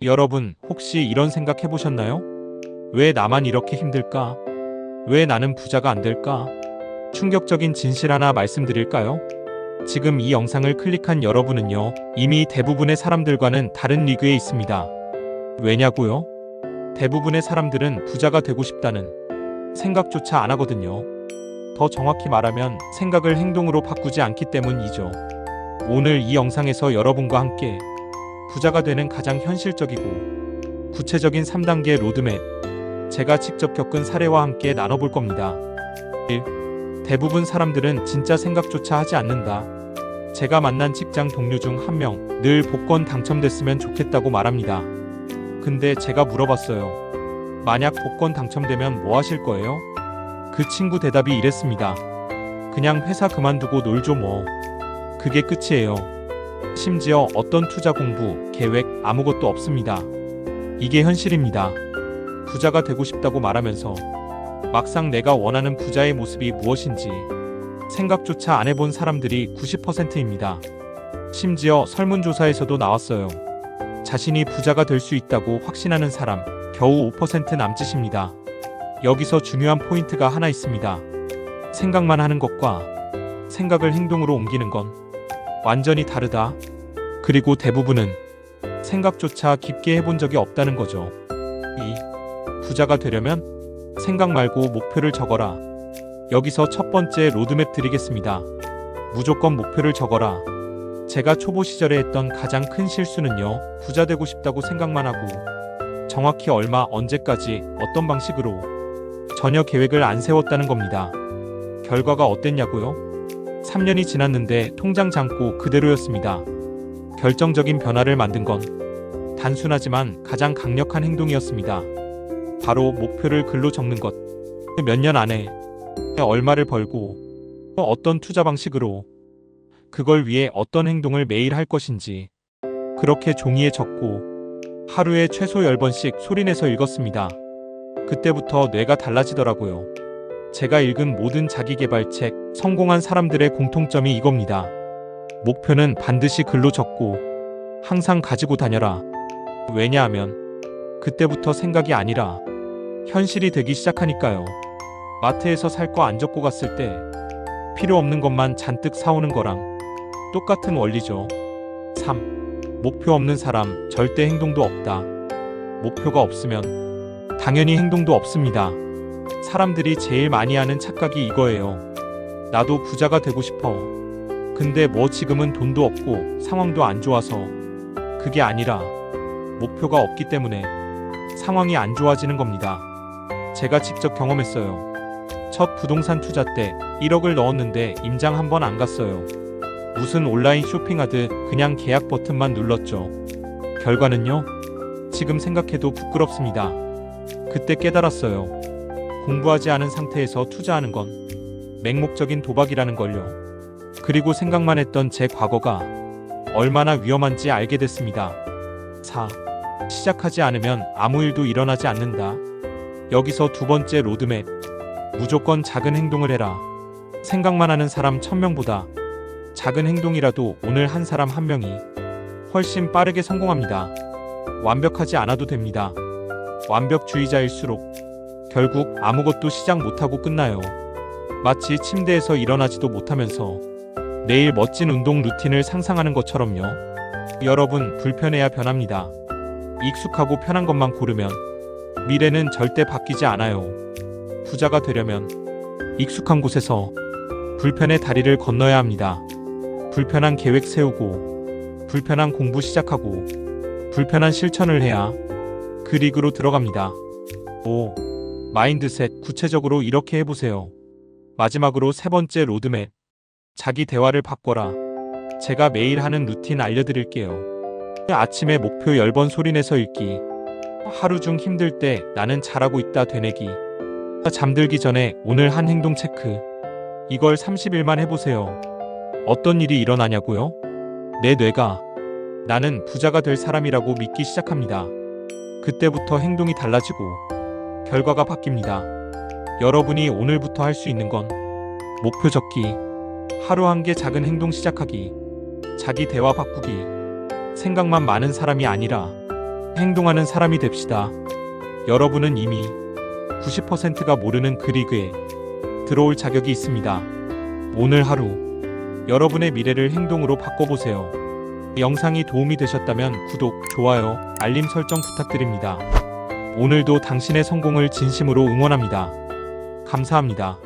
여러분, 혹시 이런 생각 해보셨나요? 왜 나만 이렇게 힘들까? 왜 나는 부자가 안 될까? 충격적인 진실 하나 말씀드릴까요? 지금 이 영상을 클릭한 여러분은요, 이미 대부분의 사람들과는 다른 리그에 있습니다. 왜냐고요? 대부분의 사람들은 부자가 되고 싶다는 생각조차 안 하거든요. 더 정확히 말하면 생각을 행동으로 바꾸지 않기 때문이죠. 오늘 이 영상에서 여러분과 함께 부자가 되는 가장 현실적이고 구체적인 3단계 로드맵, 제가 직접 겪은 사례와 함께 나눠볼 겁니다. 1. 대부분 사람들은 진짜 생각조차 하지 않는다. 제가 만난 직장 동료 중 한 명, 늘 복권 당첨됐으면 좋겠다고 말합니다. 근데 제가 물어봤어요. 만약 복권 당첨되면 뭐 하실 거예요? 그 친구 대답이 이랬습니다. 그냥 회사 그만두고 놀죠 뭐. 그게 끝이에요. 심지어 어떤 투자 공부, 계획, 아무것도 없습니다. 이게 현실입니다. 부자가 되고 싶다고 말하면서 막상 내가 원하는 부자의 모습이 무엇인지 생각조차 안 해본 사람들이 90%입니다. 심지어 설문조사에서도 나왔어요. 자신이 부자가 될 수 있다고 확신하는 사람 겨우 5% 남짓입니다. 여기서 중요한 포인트가 하나 있습니다. 생각만 하는 것과 생각을 행동으로 옮기는 건 완전히 다르다. 그리고 대부분은 생각조차 깊게 해본 적이 없다는 거죠. 2. 부자가 되려면 생각 말고 목표를 적어라. 여기서 첫 번째 로드맵 드리겠습니다. 무조건 목표를 적어라. 제가 초보 시절에 했던 가장 큰 실수는요, 부자 되고 싶다고 생각만 하고 정확히 얼마, 언제까지, 어떤 방식으로 전혀 계획을 안 세웠다는 겁니다. 결과가 어땠냐고요? 3년이 지났는데 통장 잔고 그대로였습니다. 결정적인 변화를 만든 건 단순하지만 가장 강력한 행동이었습니다. 바로 목표를 글로 적는 것. 몇 년 안에 얼마를 벌고 어떤 투자 방식으로 그걸 위해 어떤 행동을 매일 할 것인지 그렇게 종이에 적고 하루에 최소 10번씩 소리내서 읽었습니다. 그때부터 뇌가 달라지더라고요. 제가 읽은 모든 자기계발책, 성공한 사람들의 공통점이 이겁니다. 목표는 반드시 글로 적고 항상 가지고 다녀라. 왜냐하면 그때부터 생각이 아니라 현실이 되기 시작하니까요. 마트에서 살 거 안 적고 갔을 때 필요 없는 것만 잔뜩 사오는 거랑 똑같은 원리죠. 3. 목표 없는 사람 절대 행동도 없다. 목표가 없으면 당연히 행동도 없습니다. 사람들이 제일 많이 하는 착각이 이거예요. 나도 부자가 되고 싶어. 근데 뭐 지금은 돈도 없고 상황도 안 좋아서. 그게 아니라 목표가 없기 때문에 상황이 안 좋아지는 겁니다. 제가 직접 경험했어요. 첫 부동산 투자 때 1억을 넣었는데 임장 한 번 안 갔어요. 무슨 온라인 쇼핑하듯 그냥 계약 버튼만 눌렀죠. 결과는요? 지금 생각해도 부끄럽습니다. 그때 깨달았어요. 공부하지 않은 상태에서 투자하는 건 맹목적인 도박이라는 걸요. 그리고 생각만 했던 제 과거가 얼마나 위험한지 알게 됐습니다. 4. 시작하지 않으면 아무 일도 일어나지 않는다. 여기서 두 번째 로드맵. 무조건 작은 행동을 해라. 생각만 하는 사람 1000명보다 작은 행동이라도 오늘 한 사람 한 명이 훨씬 빠르게 성공합니다. 완벽하지 않아도 됩니다. 완벽주의자일수록 결국 아무것도 시작 못하고 끝나요. 마치 침대에서 일어나지도 못하면서 내일 멋진 운동 루틴을 상상하는 것처럼요. 여러분, 불편해야 변합니다. 익숙하고 편한 것만 고르면 미래는 절대 바뀌지 않아요. 부자가 되려면 익숙한 곳에서 불편의 다리를 건너야 합니다. 불편한 계획 세우고 불편한 공부 시작하고 불편한 실천을 해야 그 리그로 들어갑니다. 5. 마인드셋. 구체적으로 이렇게 해보세요. 마지막으로 세 번째 로드맵. 자기 대화를 바꿔라. 제가 매일 하는 루틴 알려드릴게요. 아침에 목표 10번 소리내서 읽기. 하루 중 힘들 때 나는 잘하고 있다 되뇌기. 잠들기 전에 오늘 한 행동 체크. 이걸 30일만 해보세요. 어떤 일이 일어나냐고요? 내 뇌가 나는 부자가 될 사람이라고 믿기 시작합니다. 그때부터 행동이 달라지고 결과가 바뀝니다. 여러분이 오늘부터 할 수 있는 건 목표 적기, 하루 한 개 작은 행동 시작하기, 자기 대화 바꾸기, 생각만 많은 사람이 아니라 행동하는 사람이 됩시다. 여러분은 이미 90%가 모르는 그 리그에 들어올 자격이 있습니다. 오늘 하루 여러분의 미래를 행동으로 바꿔보세요. 영상이 도움이 되셨다면 구독, 좋아요, 알림 설정 부탁드립니다. 오늘도 당신의 성공을 진심으로 응원합니다. 감사합니다.